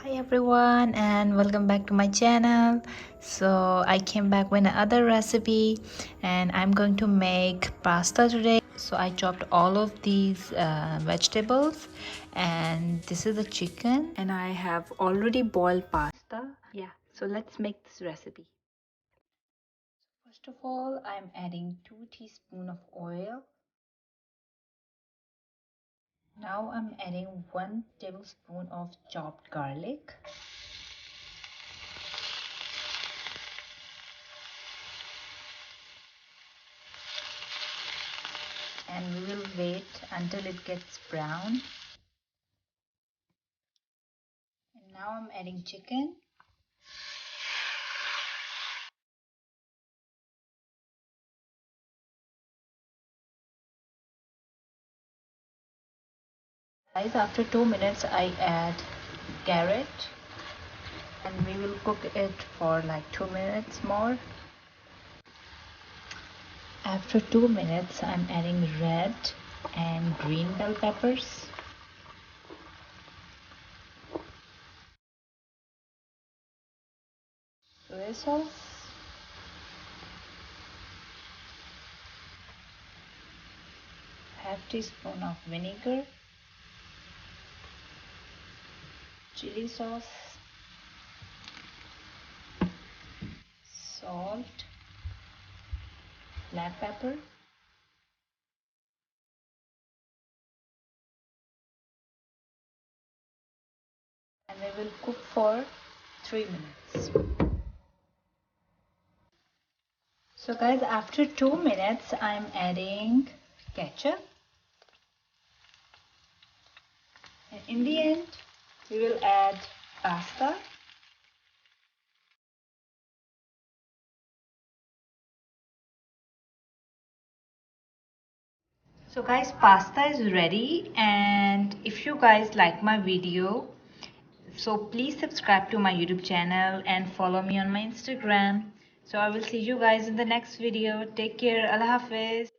Hi everyone and welcome back to my channel. So I came back with another recipe and I'm going to make pasta today. So I chopped all of these vegetables and this is the chicken and I have already boiled pasta. Yeah, so let's make this recipe. First of all, I'm adding 2 teaspoons of oil. Now I'm adding 1 tablespoon of chopped garlic. And we will wait until it gets brown. And now I'm adding chicken. Guys, after 2 minutes I add carrot and we will cook it for like 2 minutes more. After 2 minutes I'm adding red and green bell peppers. Soy sauce. Half teaspoon of vinegar. Chili sauce. Salt. Black pepper. And we will cook for 3 minutes. So guys, after 2 minutes I'm adding ketchup. And in the end we will add pasta. So guys, pasta is ready, and if you guys like my video, so please subscribe to my YouTube channel and follow me on my Instagram. So I will see you guys in the next video. Take care. Allah Hafiz.